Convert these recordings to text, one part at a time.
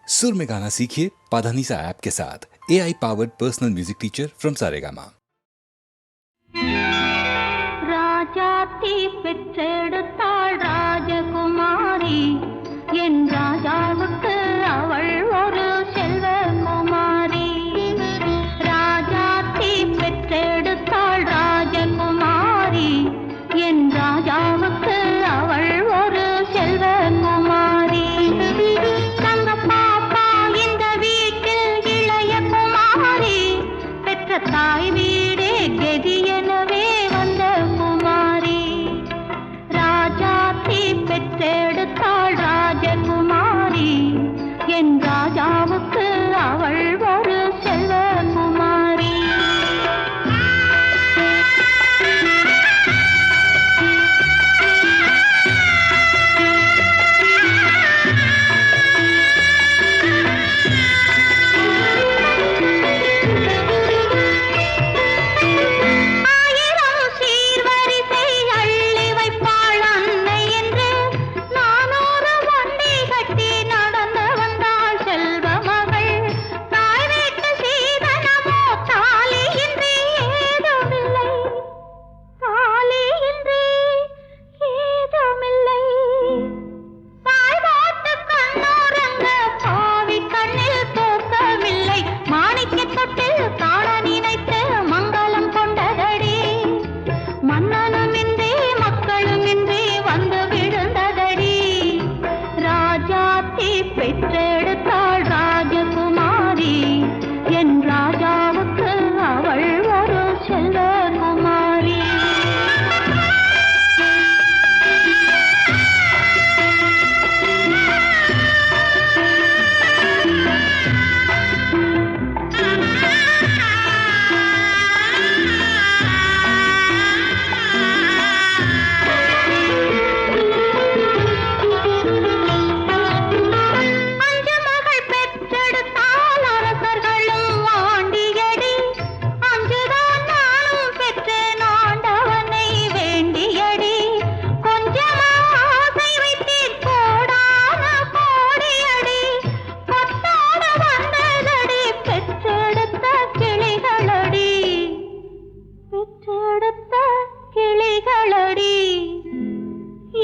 सुर में गाना सीखिए पाधानीसा ऐप के साथ। AI powered personal music teacher from Saregama. Rajathi பெற்றெடுத்தாள் ராஜகுமாரி, என் ராஜாவுக்கு அவள் ஒரு செல்வகுமாரி. ராஜாத்தி பெற்றெடுத்தாள் ராஜகுமாரி, என் ராஜாவுக்கு அவள் ஒரு செல்வகுமாரி. தங்க பாப்பா இந்த வீட்டில் இளைய குமாரி, பெற்ற தாய் வீடே கெதி எனவே வந்த குமாரி. ராஜாத்தி பெற்றெடுத்தாள் ராஜகுமாரி, என் ராஜாவுக்கு அவள் ஒரு செல்வகுமாரி. பெற்றெடுத்தாள் ராஜகுமாரி, என் ராஜாவுக்கு அவள் ஒரு செல்வகுமாரி.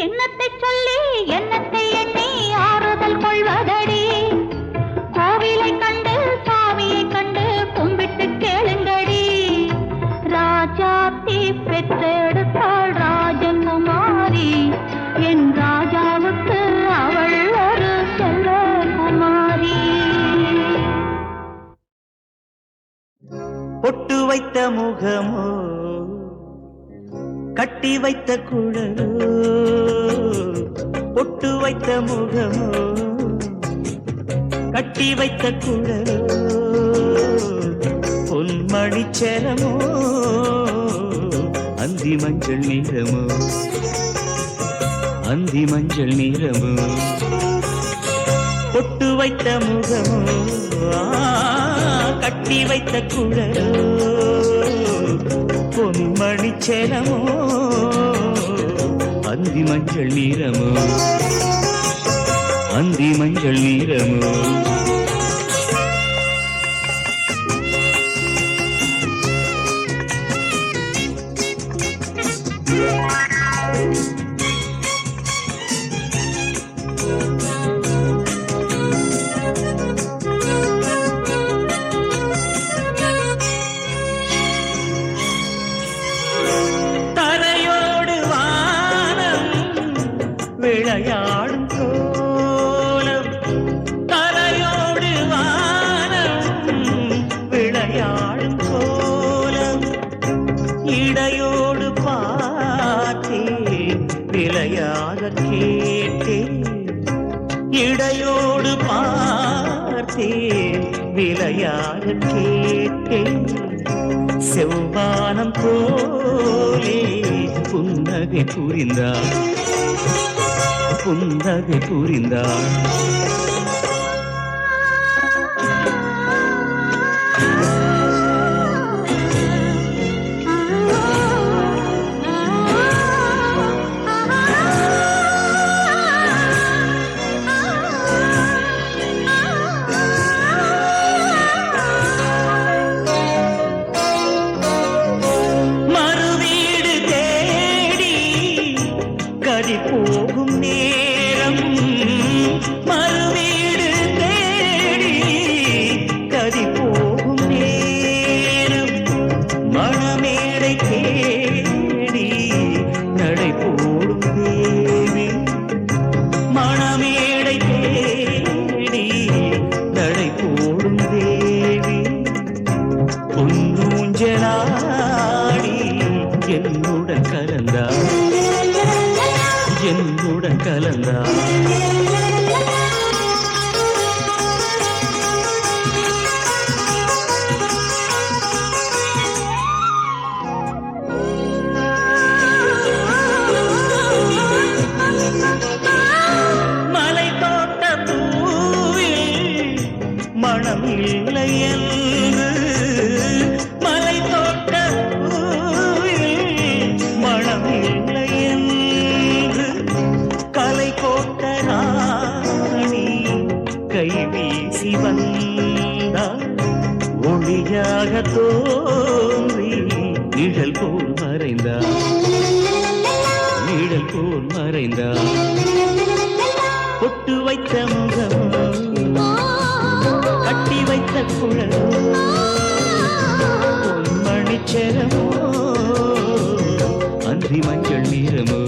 என்னத்தை சொல்லி என்னத்தை எண்ணி ஆறுதல் கொள்வதடி, கோவிலை கண்டு சாமியை கண்டு கும்பிட்டு கேளுங்கடி. ராஜாத்தி பெற்றெடுத்தாள் ராஜகுமாரி, என் ராஜாவுக்கு அவள் ஒரு செல்வகுமாரி. பொட்டு வைத்த முகமோ கட்டி வைத்த குழலோ, பொட்டு வைத்த முகமோ கட்டி வைத்த குழலோ, பொன்மணிச்சரமோ அந்தி மஞ்சள் நிறமோ, அந்தி மஞ்சள் நிறமோ. பொட்டு வைத்த முகமோ கட்டி வைத்த குழலோ, பொன்மணிச்சரமோ அந்தி மஞ்சள் நிறமோ, அந்தி மஞ்சள் நிறமோ. விளையாடும் கோலம் தரையோடு வானம், விளையாடும் கோலம் இடையோடு பார்த்தேன், விளையாக கேட்டேன், இடையோடு பார்த்தேன், விளையாக கேட்டேன். செவ்வானம் போலே புன்னகை புரிந்தார், புன்னகை புரிந்தார். மனம் இல்லை என்று மலை தோட்ட மனம் இல்லை என்று கலை கோட்ட ராணி கை வீசி வந்தார் ஒளியாக தோன்றி நிழல் போல் மறைந்தார் நிழல் போல் மறைந்தார் பொட்டு வைத்த முகம் கட்டி வைத்த குழலோ பொன்மணிச்சரமோ அந்தி மஞ்சள் நீரமோ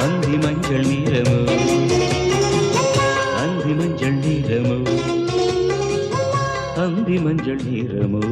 அந்தி மஞ்சள் நீரமோ அந்தி மஞ்சள் நீரமோ அந்தி மஞ்சள் நீரமோ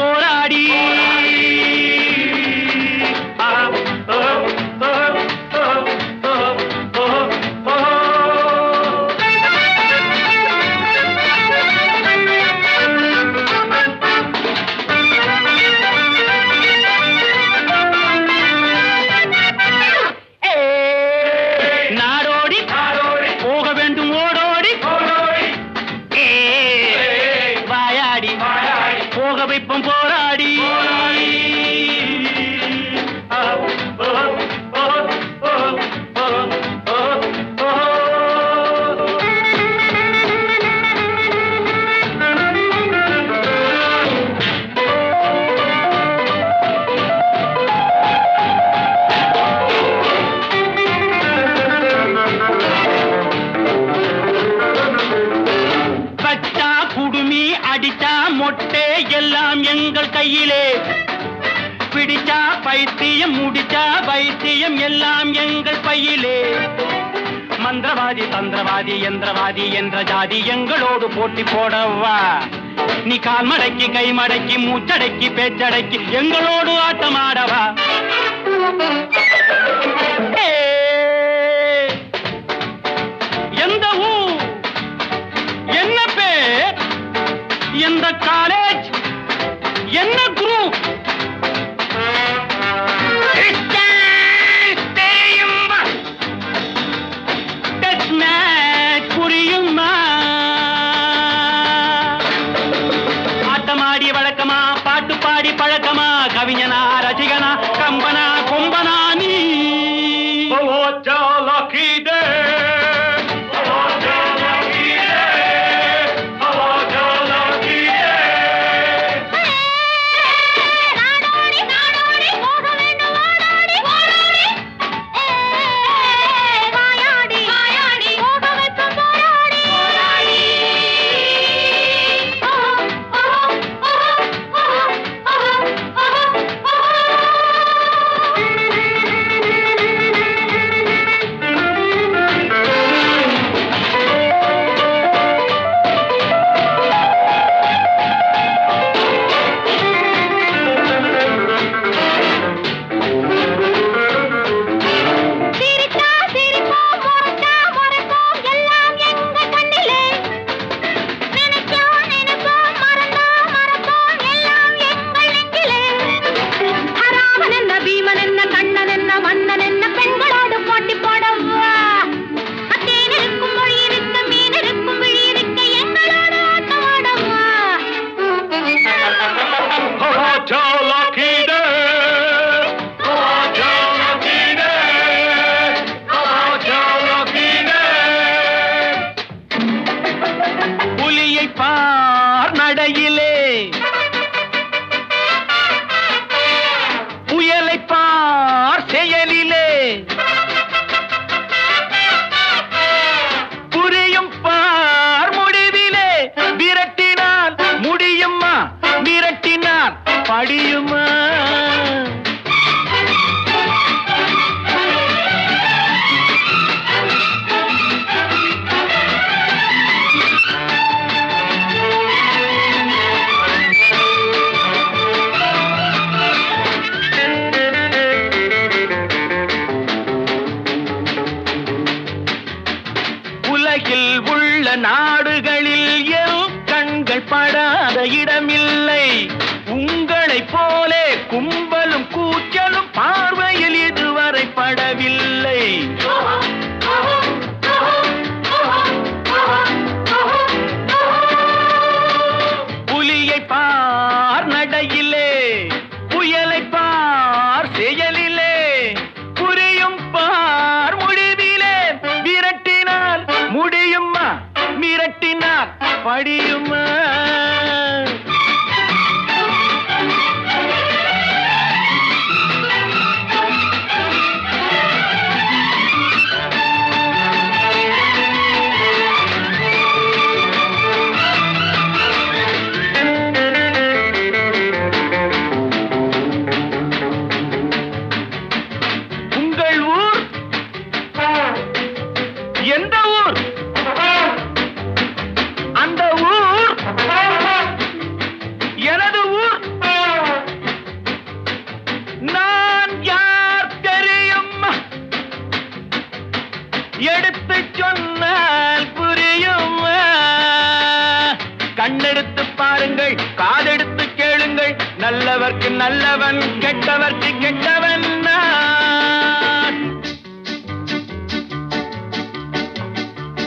போராடி வைப்போம் போராடி அடிச்சா மொட்டை எல்லாம் எங்கள் கையிலே பிடிச்சா பைத்தியம் முடிச்சா பைத்தியம் எல்லாம் எங்கள் பையிலே மந்திரவாதி தந்திரவாதி யந்திரவாதி என்ற ஜாதி எங்களோடு போட்டி போடவா நீ கால் மடக்கி கை மடக்கி மூச்சடக்கி பேச்சடக்கி எங்களோடு ஆட்டமாடவா எந்த ஊர் என்ன பேர் எந்த காலேஜ் என்ன குரூப் புரியுமா ஆட்டமாடி வழக்கமா பாட்டு பாடி பழக்கமா கவிஞனா ரசிகனா கம்பனா கொம்பனா நீ புயலை பார் செயலிலே புரியும் பார் முடிவிலே விரட்டினால் முடியுமா விரட்டினால் படியுமா உலகில் உள்ள நாடுகளில் என் கண்கள் படாத இடமில்லை உங்களைப் போலே கும்பலும் கூச்சலும் பார்வையில் இதுவரை படவில்லை புலியை பார் நடையிலே புயலை பார் செயலிலே புரியும் பார் முடிவிலே விரட்டினால் முடியுமா மிரட்டினால் படியுமா உங்கள் ஊர் எந்த ஊர் அந்த ஊர் கண்ணெடுத்து பாருங்கள், காதெடுத்து கேளுங்கள், நல்லவர்க்கு நல்லவன், கெட்டவர்க்கு கெட்டவன் நான்.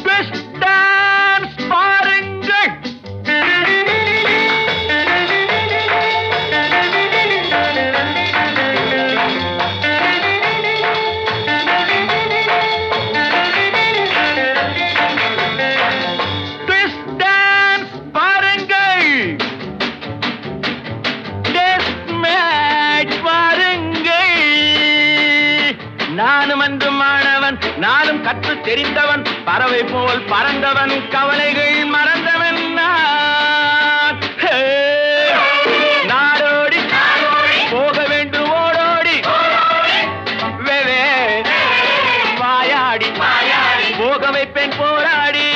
Twist dance பாருங்கள். நானும் அன்று மாணவன், நானும் கற்று தெரிந்தவன், பறவை போல் பறந்தவன், கவலைகள் மறந்தவன் நான். நாடோடி போக வேண்டும் ஓடோடி, வெவே வாயாடி போக வைப்பேன் போராடி.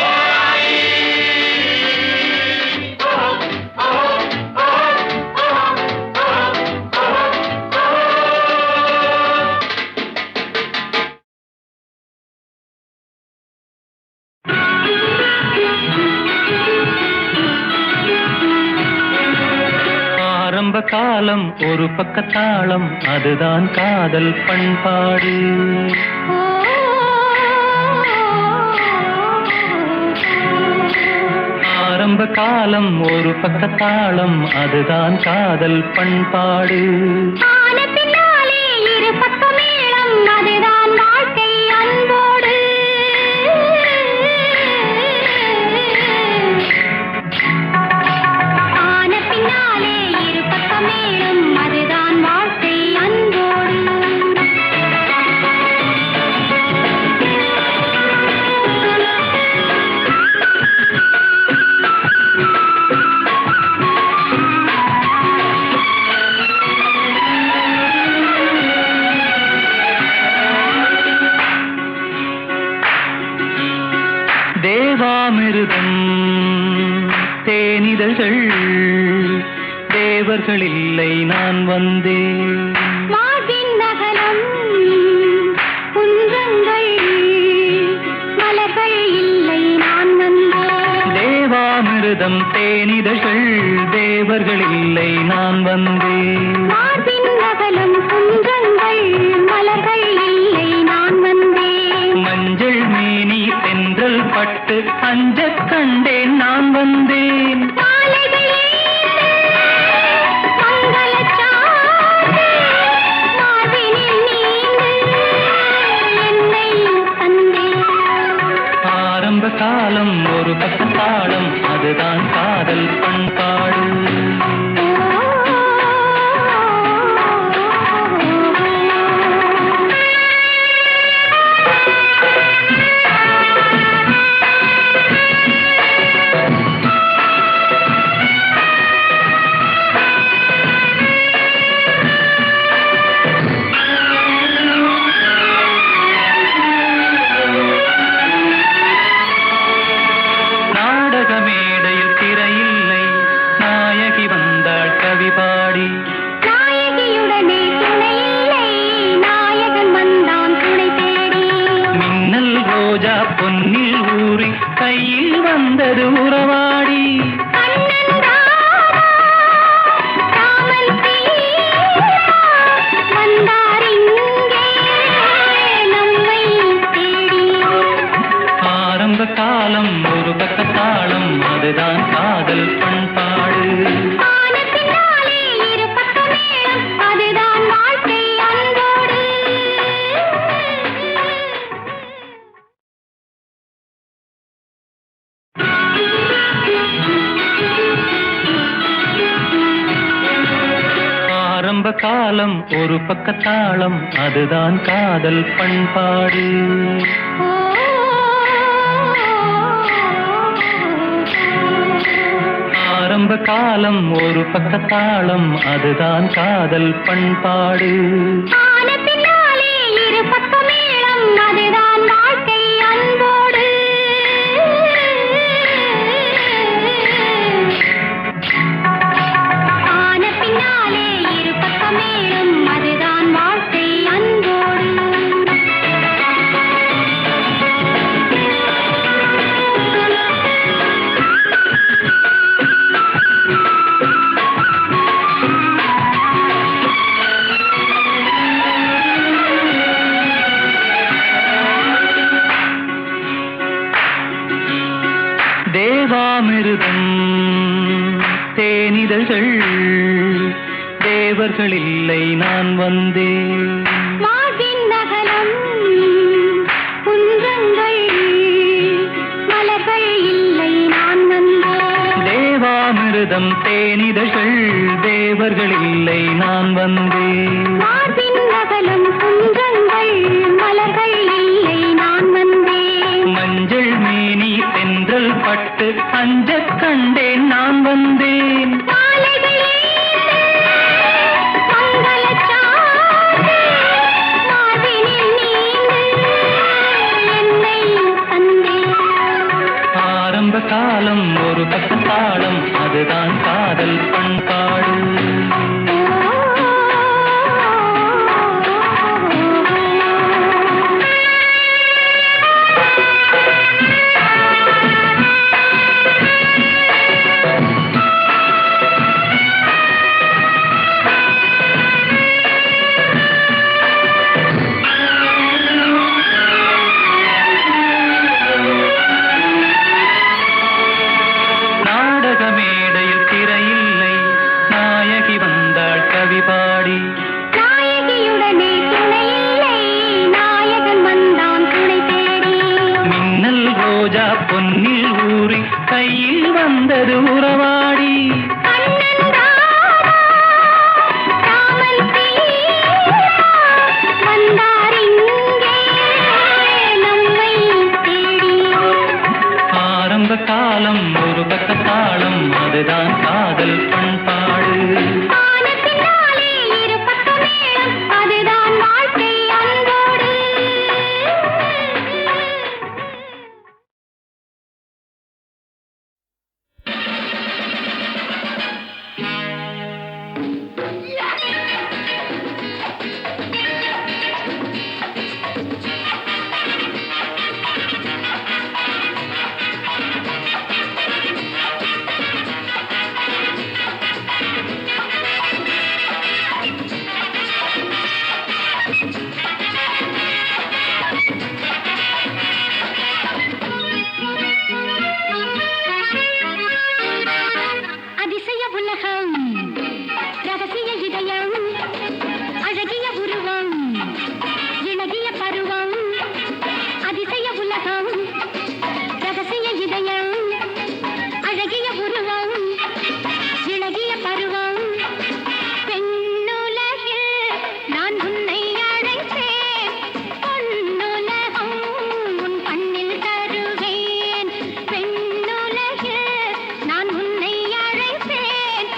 ஆரம்ப காலம் ஒரு பக்கத்தாளம், அதுதான் காதல் பண்பாடு. ஆரம்ப காலம் ஒரு பக்கத்தாளம், அதுதான் காதல் பண்பாடு. தேவாமிருதம் தேனிதழ்கள், தேவர்கள் இல்லை நான் வந்தேன். நகரம் குன்றங்கள், மலர்கள் இல்லை நான் வந்தேன். தேவாமிருதம் தேனிதழ்கள், தேவர்கள் இல்லை நான் வந்தேன். நகரம் குன்றங்கள், மலர்கள் இல்லை நான் வந்தேன். மஞ்சள் மேனி தென்றல் பட்டு அஞ்சக் கண்டேன் நான் வந்தேன். ஆரம்ப காலம் ஒரு பக்கத்தாளம், அதுதான் காதல் பண்பாடு. பொன்னில் ஊறி கையில் வந்தது உறவாடி. ஆரம்ப காலம் ஒரு பக்கத்தாளம், அதுதான் காதல் பண்பாடு. ஆரம்ப காலம் ஒரு பக்கத்தாளம், அதுதான் காதல் பண்பாடு. ஆரம்ப காலம் ஒரு பக்கத்தாளம், அதுதான் காதல் பண்பாடு. அமிர்தம் தேனிதழ்கள் தேவர்கள் இல்லை நான் வந்தேன் மார்பின் நகலம் குன்றங்கள் மலர்கள் இல்லை நான் வந்தேன் தேவாமிர்தம் தேனிதழ்கள் தேவர்கள் இல்லை நான் வந்தேன் மார்பின் நகலம் குன்றங்கள் மலர்கள் இல்லை நான் வந்தேன் மஞ்சள் மேனி தென்றல் பட்டு அஞ்சக் கண்டேன் நான் வந்தேன் ஆரம்ப காலம் ஒரு பக்கத்தாளம் அதுதான் காதல் பண்பாடு நாயகியுடனே துணை இல்லை நாயகன் வந்தான் துணை தேடி மின்னல் ரோஜா பொன்னில் ஊறி கையில் வந்தது உறவாடி கண்ணன் ராமன் வந்தார் இங்கே நம்மை தேடி ஆரம்ப காலம் ஒரு பக்கத்தாளம் அதுதான் காதல் பண்பாடு அதுதான் வாழ்க்கை அன்போடு அதிசய உலகம் ரகசிய இதயம் அழகிய உருவம் இளகிய பருவம் அதிசய உலகம் ரகசிய இதயம் அழகிய உருவம் இளகிய பருவம் பெண்ணுலகில் நான் உன்னை அழைத்தேன் பொன்னுலகம் உன் கண்ணில் தருவேன் பெண்ணுலகில் நான் உன்னை அழைத்தேன்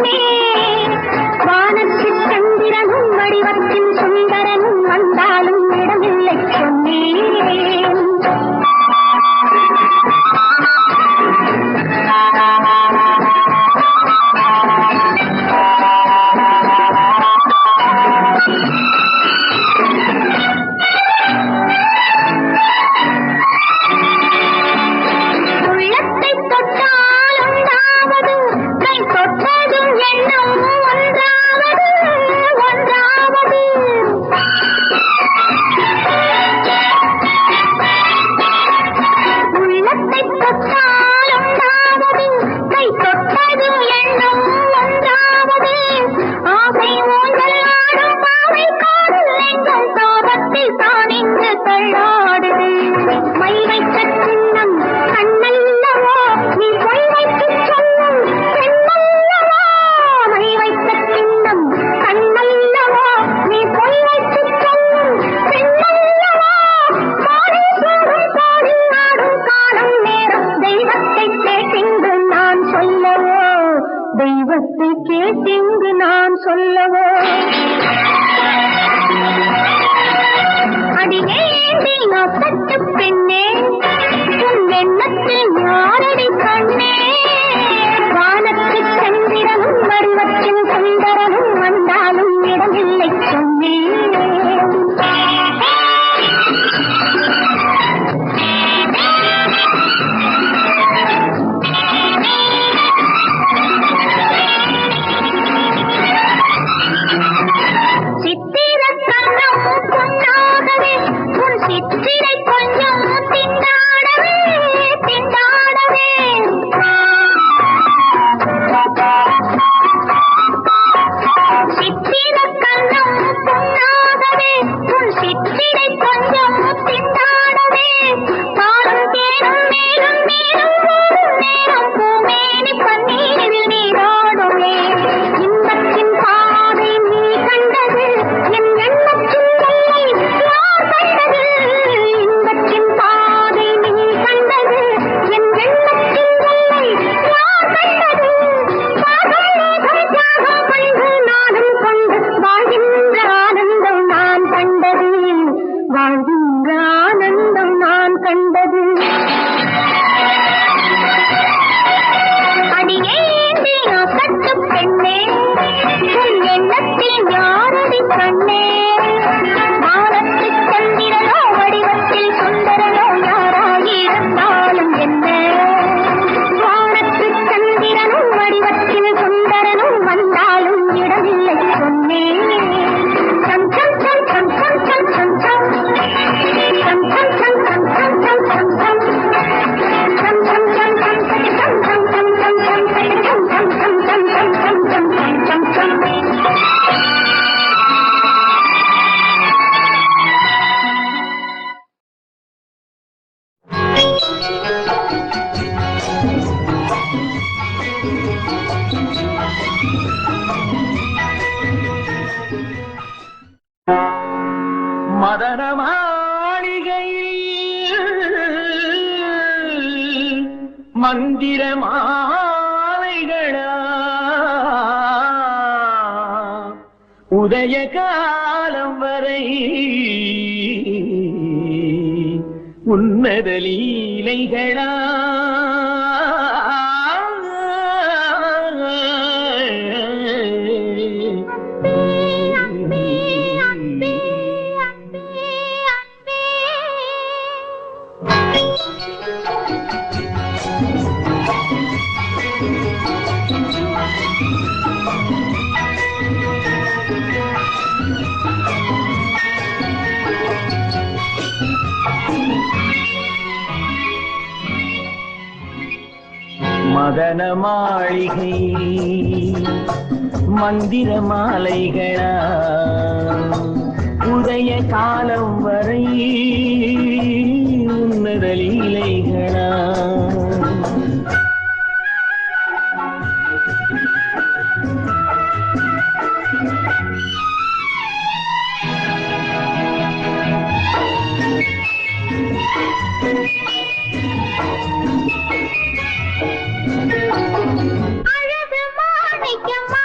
சொன்னேன். வானத்தில் சந்திரனும் வடிவத்தில் சுந்தரனும் வந்தாலும் இடமில்லை சொன்னேன். உள்ளத்தை தொட்டால் உண்டாவது, கை தொட்டதும் எண்ணம் ஒன்றாவது, ஒன்றாவது. உள்ளத்தை தொட்டால் உண்டாவது, கை தொட்டதும் எண்ணம் ஒன்றாவது. ஆசை ஊஞ்சல் ஆடும் பாவை காதல் எங்கும் தாபத்தில் தான் இங்கு தள்ளாடுது. மை வைத்த சின்னம் கண்ணல்லவோ, நீ பொய் வைத்து சொல்லும் பெண்ணல்லவோ. மை வைத்த சின்னம் கண்ணல்லவோ, நீ பொய் வைத்து சொல்லும் பெண்ணல்லவோ. பாடி சூடும் பாடி ஆடும் காலம் நேரம் தெய்வத்தை கேட்டிங்கு நான் சொல்லவோ, தெய்வத்தை கேட்டிங்கு நான் சொல்லவோ. அடியேண்டி நோக்கத்து பெண்ணே, உன் எண்ணத்தில் யாரடி கண்ணே. வானத்தில் சந்திரனும் வடிவத்தில் சுந்தரனும் வந்தாலும் இடமில்லை சொன்னேன். சித்திரக் கண்ணம் பொன்னாகவே, உன் சித்திரை கொஞ்சம் திண்டாடவே, திண்டாடவே. சித்திரக் கண்ணம் பொன்னாகவே, உன் சித்திரை கொஞ்சம் திண்டாடவே. பாலும் தேனும் மேலும் மேலும் போடும் நேரம் பூமேனி பன்னீரில் நீராடுமே. இன்பத்தின் பாதை நீ கண்டது, என் எண்ணத்தின் எல்லை யார் கண்டது. இன்பத்தின் பாதை நீ கண்டது, என் எண்ணத்தின் எல்லை யார் கண்டது. பாகம் மேகம் தியாகம் கொண்டு நானும் கொண்டு வாழ்கின்ற ஆனந்தம் நான் கண்டது, வாழ்கின்ற ஆனந்தம் நான் கண்டது. அடியேண்டி நோக்கத்து பெண்ணே, உன் எண்ணத்தில் யாரடி கண்ணே. வானத்தில் சந்திரனோ வடிவத்தில் சுந்தரனோ யாராயிருந்தாலும் என்ன. வானத்தில் சந்திரனும் வடிவத்தில் சுந்தரனும் வந்தாலும் இடமில்லை சொன்னேன். சம் சம் சம் சம் சம் சம் சம் சம். சம் சம் சம் சம் சம் சம் சம் சம். சம் சம் சம் சம் சம் சம் சம் சம் சம் சம் சம் சம் சம் சம் சம் சம் சம் சம் சம். மதன மாளிகையில் மந்திர மாலைகளா, உதய காலம் வரை உன்னத லீலைகளா. மதன மாளிகை மந்திர மாலைகளா, உதய காலம் வரை உன்னத லீலைகளா. அழகு மாணிக்கமா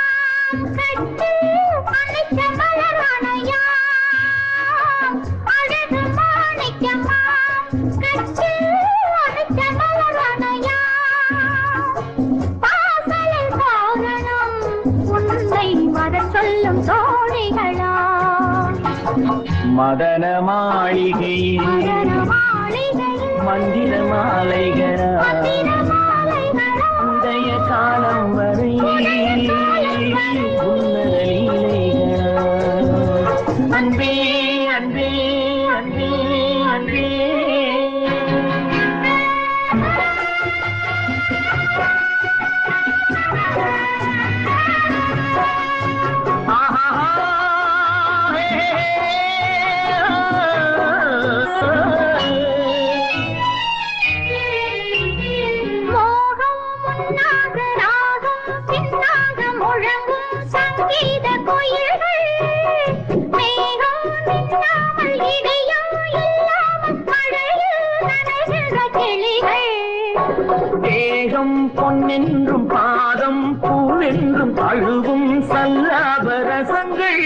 மதன மாளிகையில் மந்திர மாலைகளா உதய காலம் வரை உன்னத லீலைகளா அன்பே அன்பே அன்பே அன்பே தேகம் பொன்னென்றும் பாதம் பூவென்றும் தழுவும் சல்லாபரசங்கள்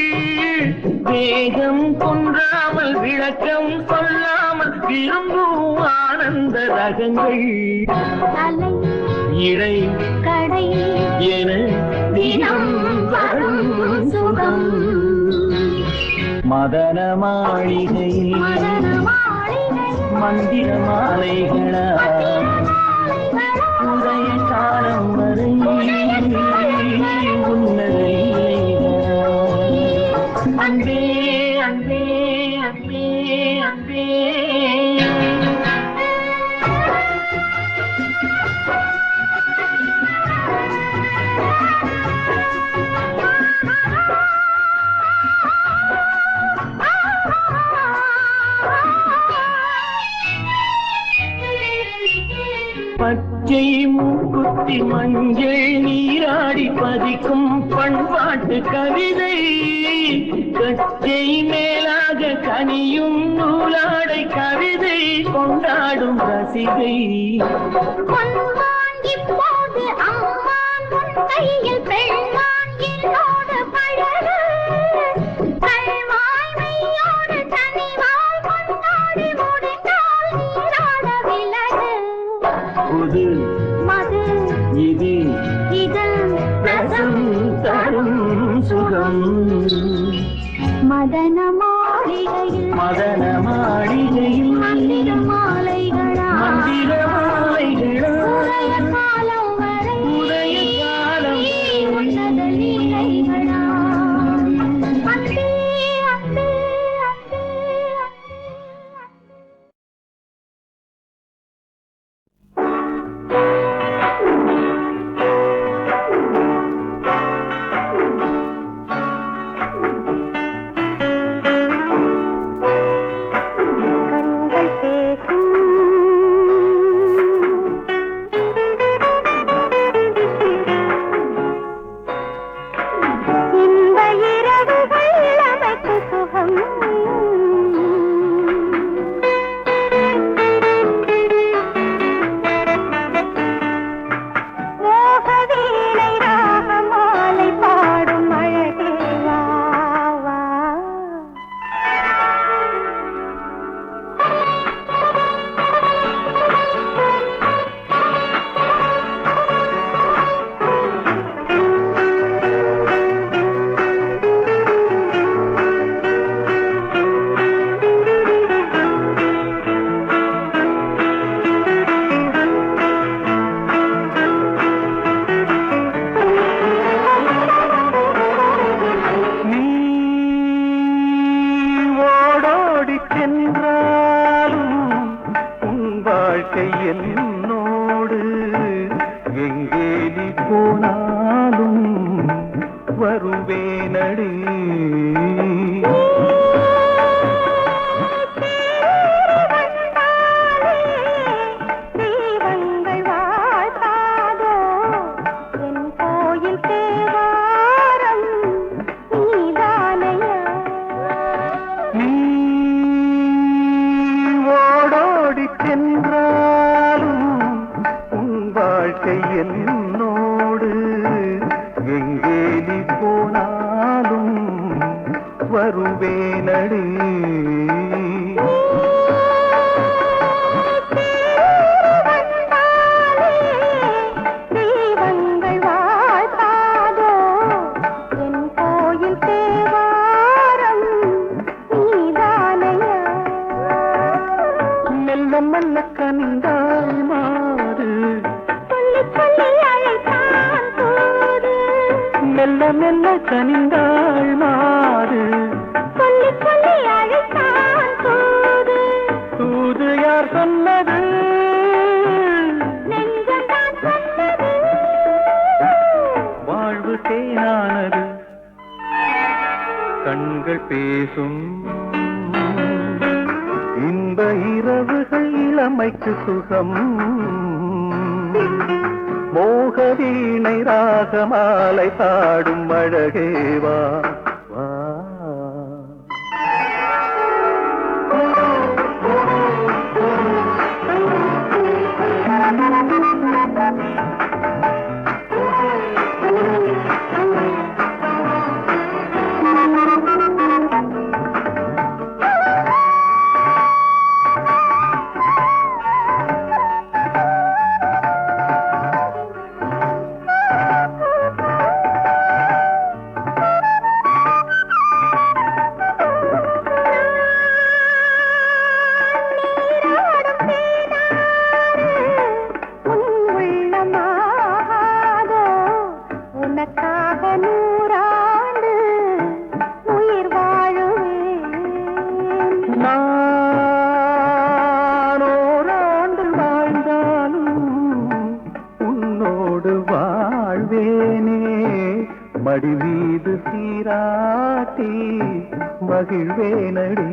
வேகம் கொன்றாமல் விளக்கம் சொல்லாமல் விரும்பும் ஆனந்த ரகங்கள் இடை கடை என தினம் வரும் சுகம் மதன மாளிகையில் மந்திர மாலைகளா உதய காலம் வரை உன்னத லீலைகளா அன்பே அன்பே அன்பே அன்பே பச்சை மூக்குத்தி மஞ்சள் நீராடி பதிக்கும் பண்பாட்டு கவிதை கச்சை மேலாக கனியும் நூலாடை கவிதை கொண்டாடும் ரசிகை இப்போது அம்மான் உன் கையில் பெண்மான் என்னோடு பழகு கல்வாய்மையோடு தனிவாய் கொண்டாடி முடிந்தால் நீராட விலகு புது மது இது இதழ் ரசம் தரும் சுகம் மதன மாளிகையில் மதன மாளிகையில் மந்திர மாலைகளா மந்திர மாலைகளா உதய காலம் வரை உதய காலம் உன்னத லீலைகளா அன்பே அன்பே அன்பே கண்கள் பேசும் இன்ப இரவுகள் நமக்கு சுகம் மோக வீணை ராக மாலை பாடும் அழகே வா வா நீ ஓடோடி சென்றாலும் உன் வாழ்க்கை என்னோடு எங்கே நீ போனாலும் வருவேனடி தீபங்கள் வாழ்த்தாதோ என் கோயில் தேவாரம் நீதானையா நீ ஓடோடி சென்றாலும் உன் வாழ்க்கை என்னோடு எங்கே நீ போனாலும் வருவேனடி தீபங்கள் வாழ்த்தாதோ என் கோயில் தேவாரம் நீதானையா மெல்ல மெல்ல கனிந்தாள் மாறு. சொல்லி சொல்லி அழைத்தான் தூது. தூது யார் சொன்னது? நெஞ்சம்தான் சொன்னது. வாழ்வு தேனானது, கண்கள் பேசும் இன்ப இரவுகள் இளமைக்கு சுகம். மோக வீணை ராகமாலை பாடும் அழகேவா வா. மடி மீது சீராட்டி மகிழ்வேனடி.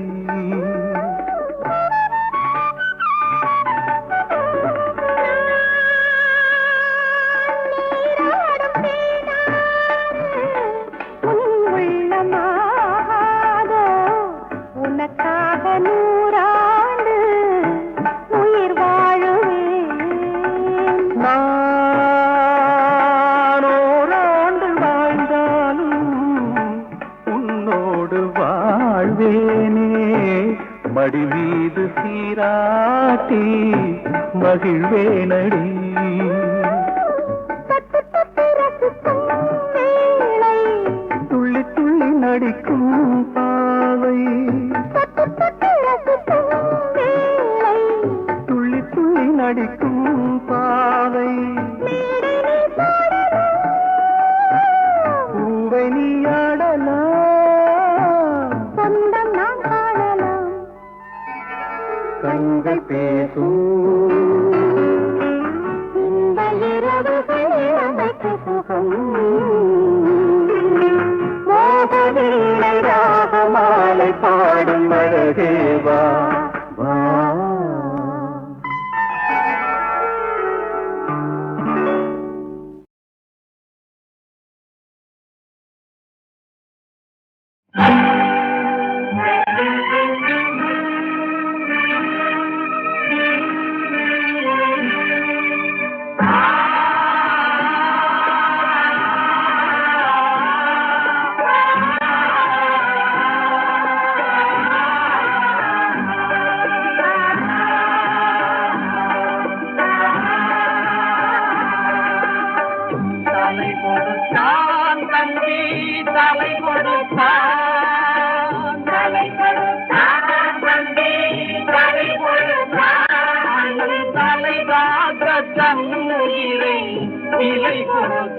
உனக்காக 100 ஆண்டு உயிர் வாழுவேன். நானோராண்டு வாழ்ந்தாலும் உன்னோடு வாழ்வேனே. மடி மீது சீராட்டி மகிழ்வேனடி. துள்ளி துள்ளி நடிக்கும் பாவை, துள்ளி துள்ளி நடிக்கும் பாவை. பூவை நீ ஆடலாம், சொந்தம் நான் காணலாம். கண்கள் பேசும் இந்த இரவுகள் இளமைக்கு சுகம். மோக வீணை ராகமாலை பாடும் அழகேவா வா. தலை கொடுத்தான் தம்பி, தலை கொடுத்தான், தலை கொடுத்தான் தம்பி, தலை கொடுத்தான், தலை காக்க தன் உயிரை விலை கொடுத்தான்.